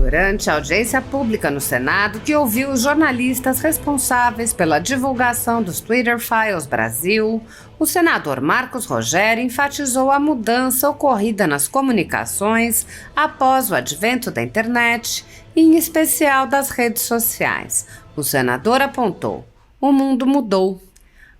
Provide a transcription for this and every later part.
Durante a audiência pública no Senado, que ouviu os jornalistas responsáveis pela divulgação dos Twitter Files Brasil, o senador Marcos Rogério enfatizou a mudança ocorrida nas comunicações após o advento da internet, e em especial das redes sociais. O senador apontou: o mundo mudou.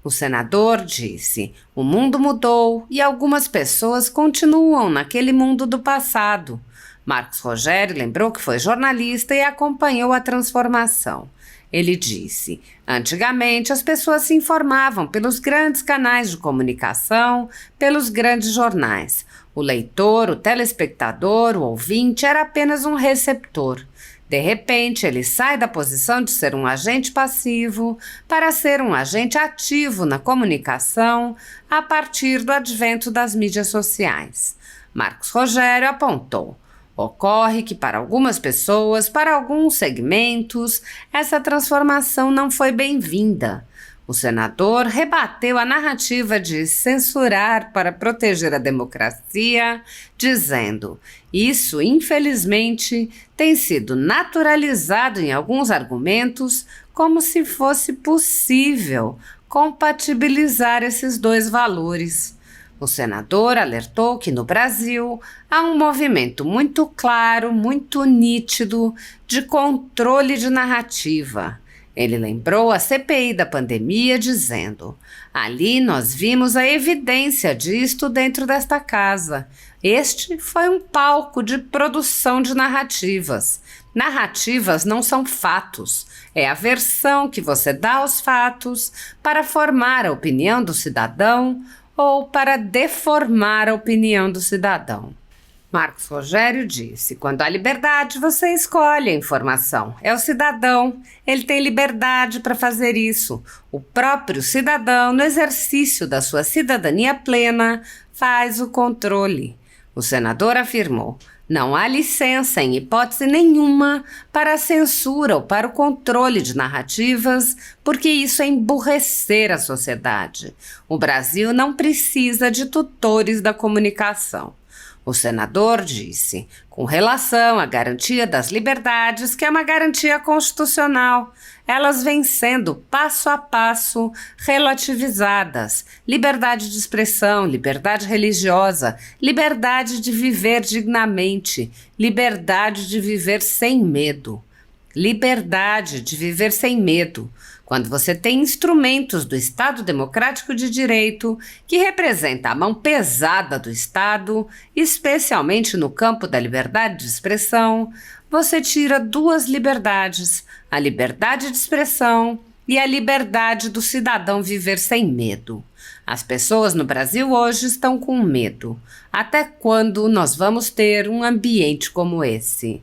O senador disse: o mundo mudou e algumas pessoas continuam naquele mundo do passado. Marcos Rogério lembrou que foi jornalista e acompanhou a transformação. Ele disse: antigamente as pessoas se informavam pelos grandes canais de comunicação, pelos grandes jornais. O leitor, o telespectador, o ouvinte era apenas um receptor. De repente, ele sai da posição de ser um agente passivo para ser um agente ativo na comunicação a partir do advento das mídias sociais. Marcos Rogério apontou: ocorre que para algumas pessoas, para alguns segmentos, essa transformação não foi bem-vinda. O senador rebateu a narrativa de censurar para proteger a democracia, dizendo: isso, infelizmente, tem sido naturalizado em alguns argumentos como se fosse possível compatibilizar esses dois valores. O senador alertou que no Brasil há um movimento muito claro, muito nítido de controle de narrativa. Ele lembrou a CPI da pandemia dizendo: ali nós vimos a evidência disto dentro desta casa. Este foi um palco de produção de narrativas. Narrativas não são fatos. É a versão que você dá aos fatos para formar a opinião do cidadão ou para deformar a opinião do cidadão. Marcos Rogério disse: quando há liberdade, você escolhe a informação. É o cidadão, ele tem liberdade para fazer isso. O próprio cidadão, no exercício da sua cidadania plena, faz o controle. O senador afirmou: não há licença, em hipótese nenhuma, para a censura ou para o controle de narrativas, porque isso é emburrecer a sociedade. O Brasil não precisa de tutores da comunicação. O senador disse, com relação à garantia das liberdades, que é uma garantia constitucional. Elas vêm sendo, passo a passo, relativizadas. Liberdade de expressão, liberdade religiosa, liberdade de viver dignamente, liberdade de viver sem medo. Liberdade de viver sem medo. Quando você tem instrumentos do Estado Democrático de Direito, que representa a mão pesada do Estado, especialmente no campo da liberdade de expressão, você tira duas liberdades, a liberdade de expressão e a liberdade do cidadão viver sem medo. As pessoas no Brasil hoje estão com medo. Até quando nós vamos ter um ambiente como esse?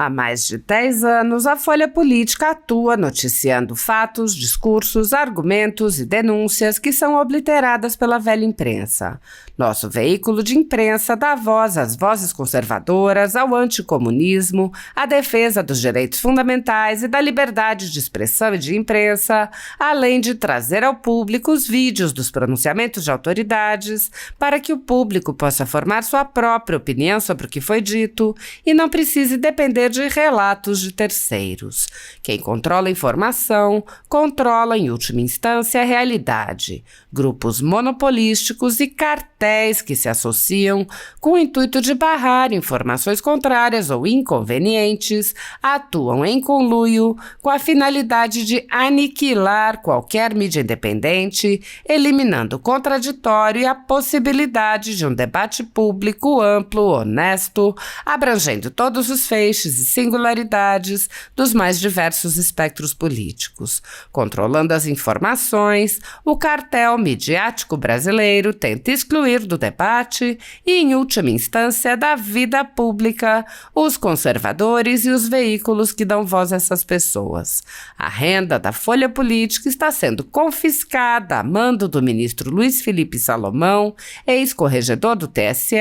Há mais de 10 anos, a Folha Política atua noticiando fatos, discursos, argumentos e denúncias que são obliteradas pela velha imprensa. Nosso veículo de imprensa dá voz às vozes conservadoras, ao anticomunismo, à defesa dos direitos fundamentais e da liberdade de expressão e de imprensa, além de trazer ao público os vídeos dos pronunciamentos de autoridades para que o público possa formar sua própria opinião sobre o que foi dito e não precise depender de relatos de terceiros. Quem controla a informação, controla em última instância a realidade. Grupos monopolísticos e cartéis que se associam com o intuito de barrar informações contrárias ou inconvenientes, atuam em conluio com a finalidade de aniquilar qualquer mídia independente, eliminando o contraditório e a possibilidade de um debate público amplo, honesto, abrangendo todos os feixes e singularidades dos mais diversos espectros políticos. Controlando as informações, o cartel midiático brasileiro tenta excluir do debate e, em última instância, da vida pública, os conservadores e os veículos que dão voz a essas pessoas. A renda da Folha Política está sendo confiscada a mando do ministro Luiz Felipe Salomão, ex-corregedor do TSE,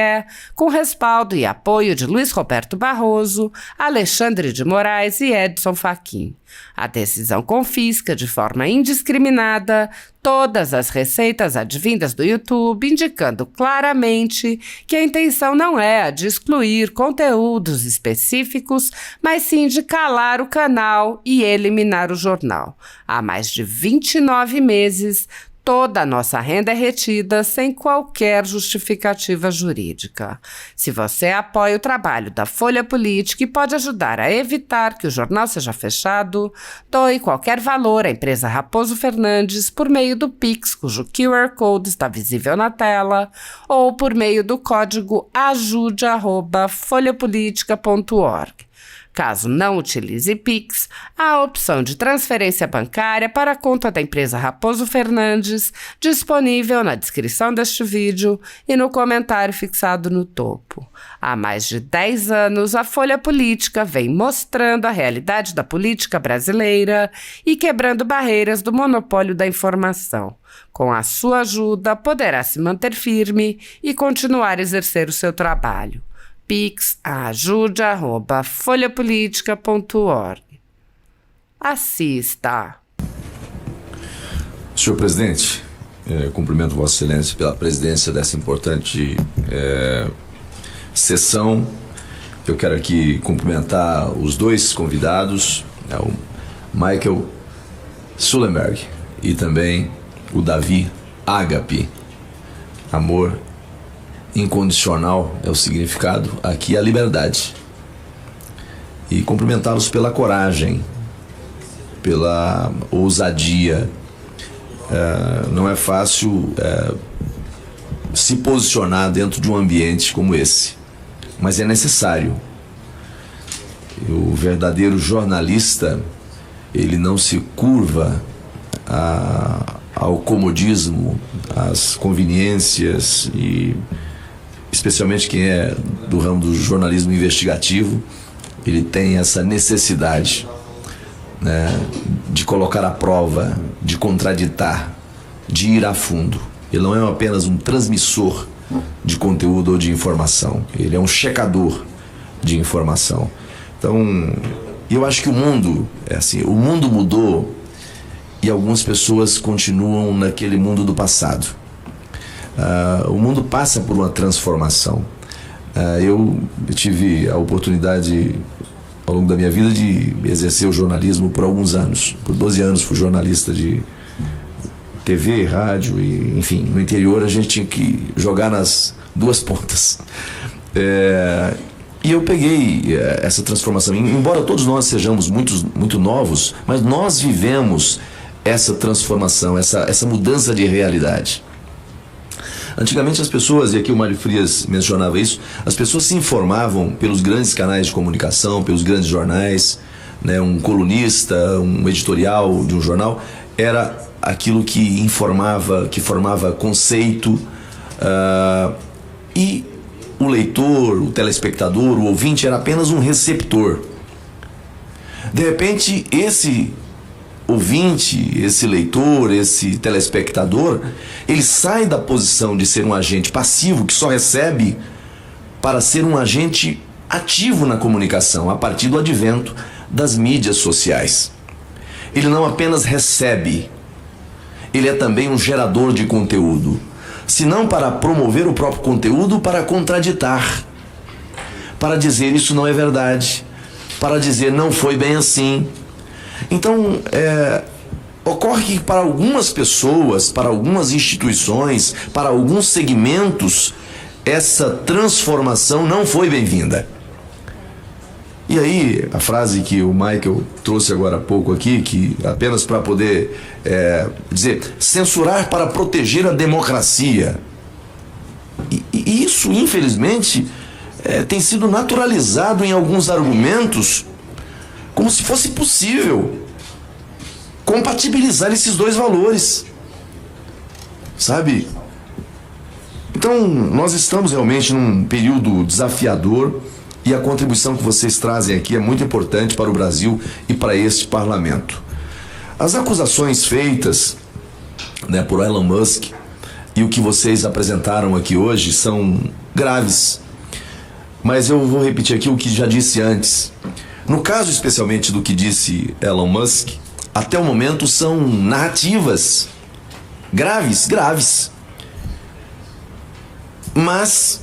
com respaldo e apoio de Luiz Roberto Barroso, Alexandre de Moraes e Edson Fachin. A decisão confisca de forma indiscriminada todas as receitas advindas do YouTube, indicando claramente que a intenção não é a de excluir conteúdos específicos, mas sim de calar o canal e eliminar o jornal. Há mais de 29 meses, toda a nossa renda é retida sem qualquer justificativa jurídica. Se você apoia o trabalho da Folha Política e pode ajudar a evitar que o jornal seja fechado, doe qualquer valor à empresa Raposo Fernandes por meio do Pix, cujo QR Code está visível na tela, ou por meio do código ajude@folhapolitica.org. Caso não utilize Pix, há a opção de transferência bancária para a conta da empresa Raposo Fernandes, disponível na descrição deste vídeo e no comentário fixado no topo. Há mais de 10 anos, a Folha Política vem mostrando a realidade da política brasileira e quebrando barreiras do monopólio da informação. Com a sua ajuda, poderá se manter firme e continuar a exercer o seu trabalho. Pix ajude@folhapolitica.org. Assista. Senhor presidente, cumprimento Vossa Excelência pela presidência dessa importante sessão. Eu quero aqui cumprimentar os dois convidados, o Michael Sullenberg e também o Davi Agape. Amor incondicional é o significado, aqui a liberdade. E cumprimentá-los pela coragem, pela ousadia. Não é fácil se posicionar dentro de um ambiente como esse, mas é necessário. O verdadeiro jornalista, ele não se curva ao comodismo, às conveniências, e especialmente quem é do ramo do jornalismo investigativo, ele tem essa necessidade, né, de colocar à prova, de contraditar, de ir a fundo. Ele não é apenas um transmissor de conteúdo ou de informação, ele é um checador de informação. Então, eu acho que o mundo é assim, o mundo mudou e algumas pessoas continuam naquele mundo do passado. O mundo passa por uma transformação. Eu tive a oportunidade ao longo da minha vida de exercer o jornalismo por alguns anos. Por 12 anos fui jornalista de TV, rádio, e, enfim, no interior a gente tinha que jogar nas duas pontas. E eu peguei essa transformação. Embora todos nós sejamos muito novos, mas nós vivemos essa transformação, essa mudança de realidade. Antigamente as pessoas, e aqui o Mário Frias mencionava isso, as pessoas se informavam pelos grandes canais de comunicação, pelos grandes jornais, né? Um colunista, um editorial de um jornal, era aquilo que informava, que formava conceito, e o leitor, o telespectador, o ouvinte era apenas um receptor. De repente, esse ouvinte, esse leitor, esse telespectador, ele sai da posição de ser um agente passivo que só recebe para ser um agente ativo na comunicação a partir do advento das mídias sociais. Ele não apenas recebe, ele é também um gerador de conteúdo, se não para promover o próprio conteúdo, para contraditar, para dizer isso não é verdade, para dizer não foi bem assim. Então, ocorre que para algumas pessoas, para algumas instituições, para alguns segmentos, essa transformação não foi bem-vinda. E aí, a frase que o Michael trouxe agora há pouco aqui, que apenas para poder dizer, censurar para proteger a democracia. E isso, infelizmente, tem sido naturalizado em alguns argumentos, como se fosse possível compatibilizar esses dois valores, sabe? Então, nós estamos realmente num período desafiador e a contribuição que vocês trazem aqui é muito importante para o Brasil e para este parlamento. As acusações feitas, né, por Elon Musk e o que vocês apresentaram aqui hoje são graves, mas eu vou repetir aqui o que já disse antes. No caso especialmente do que disse Elon Musk, até o momento são narrativas graves, mas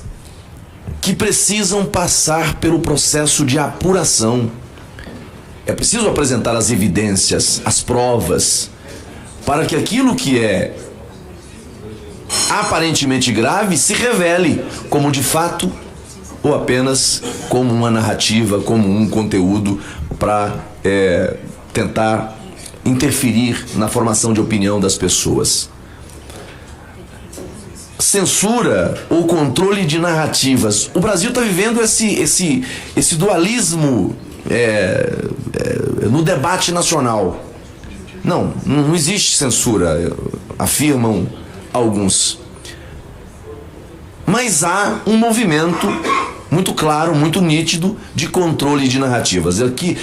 que precisam passar pelo processo de apuração. É preciso apresentar as evidências, as provas, para que aquilo que é aparentemente grave se revele como de fato ou apenas como uma narrativa, como um conteúdo para tentar interferir na formação de opinião das pessoas. Censura ou controle de narrativas. O Brasil está vivendo esse dualismo no debate nacional. Não existe censura, afirmam alguns. Mas há um movimento muito claro, muito nítido de controle de narrativas. Aqui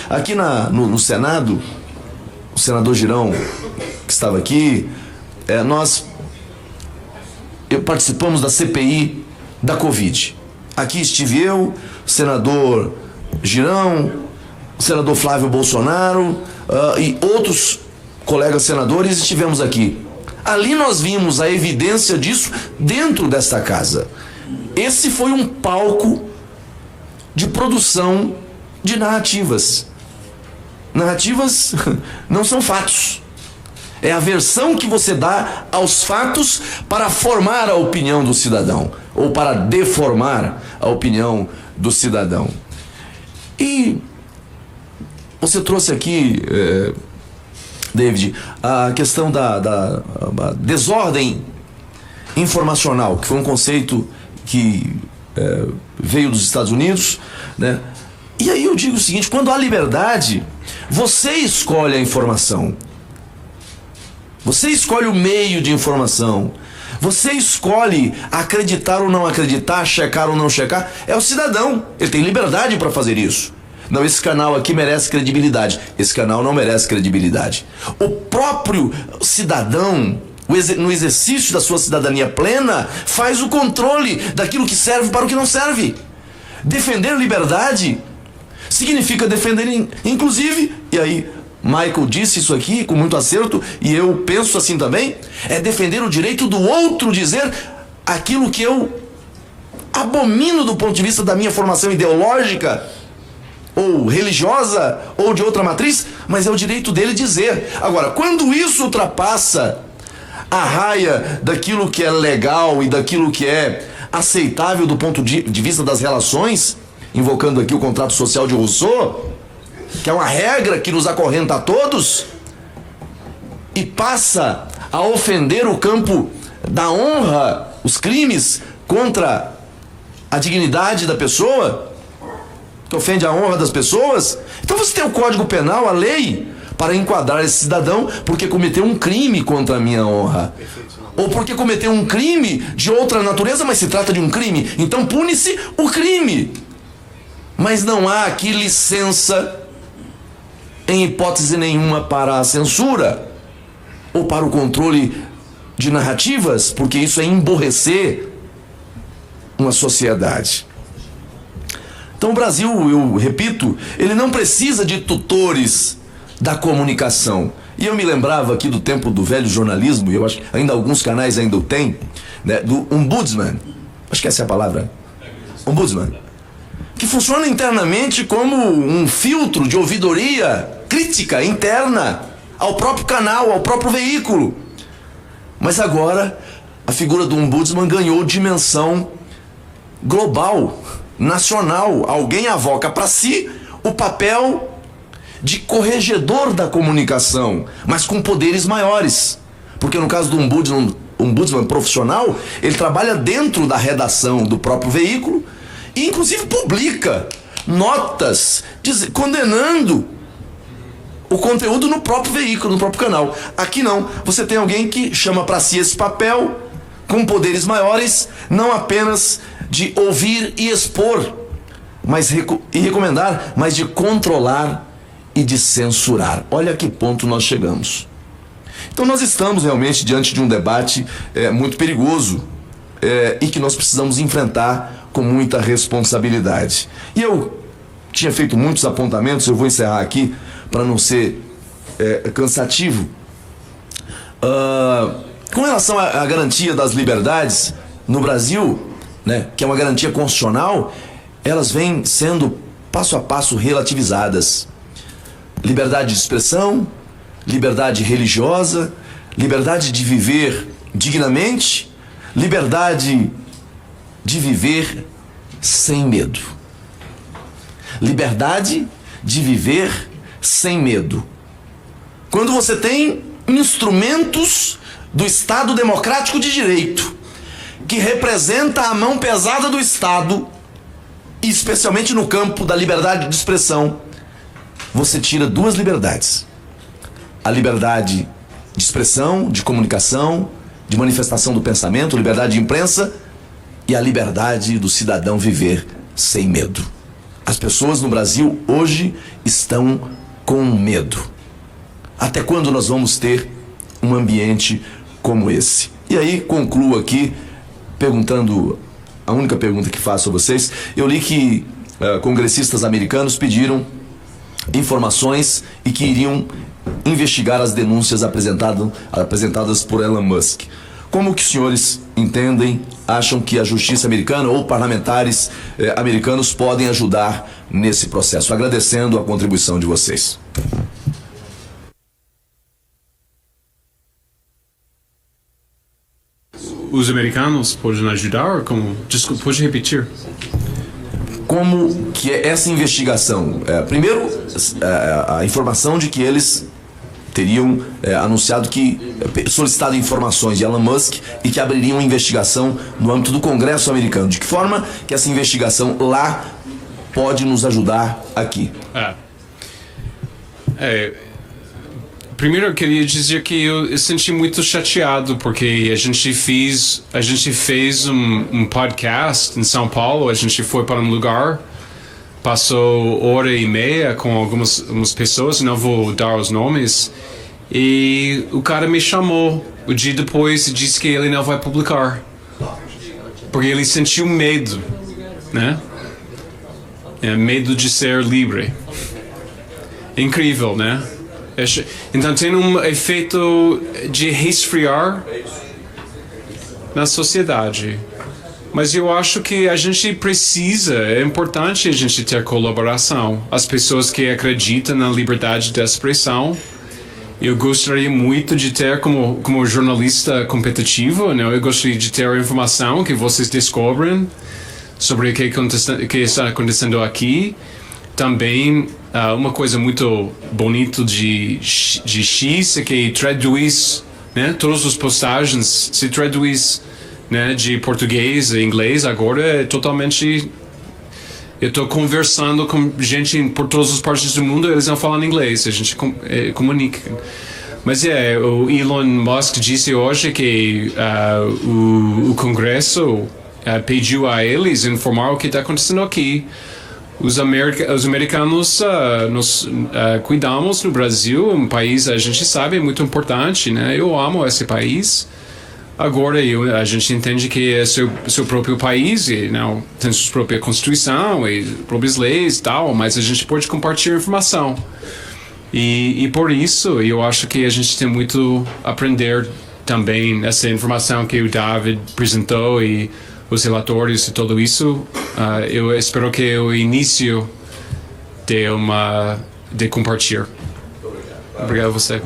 no Senado, o senador Girão, que estava aqui, nós participamos da CPI da Covid. Aqui estive eu, o senador Girão, o senador Flávio Bolsonaro e outros colegas senadores estivemos aqui. Ali nós vimos a evidência disso dentro desta casa. Esse foi um palco de produção de narrativas. Narrativas não são fatos. É a versão que você dá aos fatos para formar a opinião do cidadão, ou para deformar a opinião do cidadão. E você trouxe aqui, David, a questão da desordem informacional, que foi um conceito que veio dos Estados Unidos, né? E aí eu digo o seguinte: quando há liberdade, você escolhe a informação. Você escolhe o meio de informação. Você escolhe acreditar ou não acreditar, checar ou não checar. É o cidadão. Ele tem liberdade para fazer isso. Não, esse canal aqui merece credibilidade. Esse canal não merece credibilidade. O próprio cidadão, no exercício da sua cidadania plena, faz o controle daquilo que serve para o que não serve. Defender liberdade significa defender, inclusive, e aí Michael disse isso aqui com muito acerto, e eu penso assim também, é defender o direito do outro dizer aquilo que eu abomino do ponto de vista da minha formação ideológica, ou religiosa, ou de outra matriz, mas é o direito dele dizer. Agora, quando isso ultrapassa a raia daquilo que é legal e daquilo que é aceitável do ponto de vista das relações, invocando aqui o contrato social de Rousseau, que é uma regra que nos acorrenta a todos, e passa a ofender o campo da honra, os crimes contra a dignidade da pessoa, que ofende a honra das pessoas. Então você tem o Código Penal, a lei, para enquadrar esse cidadão porque cometeu um crime contra a minha honra, ou porque cometeu um crime de outra natureza, mas se trata de um crime, então pune-se o crime. Mas não há aqui licença, em hipótese nenhuma, para a censura ou para o controle de narrativas, porque isso é emborrecer uma sociedade. Então o Brasil, eu repito, ele não precisa de tutores da comunicação. E eu me lembrava aqui do tempo do velho jornalismo, e eu acho que ainda alguns canais ainda o têm, né, do ombudsman, acho que essa é a palavra, ombudsman, que funciona internamente como um filtro de ouvidoria crítica interna ao próprio canal, ao próprio veículo. Mas agora a figura do ombudsman ganhou dimensão global, nacional. Alguém avoca para si o papel de corregedor da comunicação, mas com poderes maiores. Porque no caso do ombudsman profissional, ele trabalha dentro da redação do próprio veículo e inclusive publica notas condenando o conteúdo no próprio veículo, no próprio canal. Aqui não, você tem alguém que chama para si esse papel com poderes maiores, não apenas de ouvir e expor, e recomendar, mas de controlar e de censurar. Olha a que ponto nós chegamos. Então nós estamos realmente diante de um debate muito perigoso e que nós precisamos enfrentar com muita responsabilidade. E eu tinha feito muitos apontamentos, eu vou encerrar aqui para não ser cansativo. Com relação à garantia das liberdades no Brasil, né, que é uma garantia constitucional, elas vêm sendo passo a passo relativizadas. Liberdade de expressão, liberdade religiosa, liberdade de viver dignamente, liberdade de viver sem medo. Liberdade de viver sem medo. Quando você tem instrumentos do Estado Democrático de Direito, que representa a mão pesada do Estado, especialmente no campo da liberdade de expressão, você tira duas liberdades: a liberdade de expressão, de comunicação, de manifestação do pensamento, liberdade de imprensa, e a liberdade do cidadão viver sem medo. As pessoas no Brasil hoje estão com medo. Até quando nós vamos ter um ambiente como esse? E aí concluo aqui perguntando, a única pergunta que faço a vocês. Eu li que congressistas americanos pediram informações e que iriam investigar as denúncias apresentadas por Elon Musk. Como que os senhores entendem, acham que a justiça americana ou parlamentares americanos podem ajudar nesse processo? Agradecendo a contribuição de vocês. Os americanos podem ajudar? Como? Desculpa, pode repetir? Como que é essa investigação? Primeiro, a informação de que eles teriam anunciado que solicitado informações de Elon Musk e que abririam uma investigação no âmbito do Congresso americano. De que forma que essa investigação lá pode nos ajudar aqui? Primeiro eu queria dizer que eu senti muito chateado porque a gente fez um podcast em São Paulo. A gente foi para um lugar, passou 1h30 com algumas pessoas, não vou dar os nomes, e o cara me chamou o dia depois e disse que ele não vai publicar porque ele sentiu medo, né? Medo de ser livre. Incrível, né? Então tem um efeito de resfriar na sociedade. Mas eu acho que a gente precisa, é importante a gente ter colaboração. As pessoas que acreditam na liberdade de expressão, eu gostaria muito de ter como jornalista competitivo, né? Eu gostaria de ter a informação que vocês descobrem sobre o que está acontecendo aqui. Também uma coisa muito bonita de X é que traduz, né? Todas as postagens se traduz, né? De português e inglês. Agora é totalmente... Eu estou conversando com gente por todas as partes do mundo, eles não falam inglês, a gente comunica. Mas o Elon Musk disse hoje que o Congresso pediu a eles informar o que está acontecendo aqui. Os americanos nós cuidamos no Brasil, um país a gente sabe é muito importante, né? Eu amo esse país. Agora a gente entende que é seu próprio país e não tem sua própria constituição e próprias leis e tal, mas a gente pode compartilhar informação. E por isso eu acho que a gente tem muito a aprender também essa informação que o David apresentou e os relatórios e tudo isso. Eu espero que é o início de compartilhar. Obrigado a você.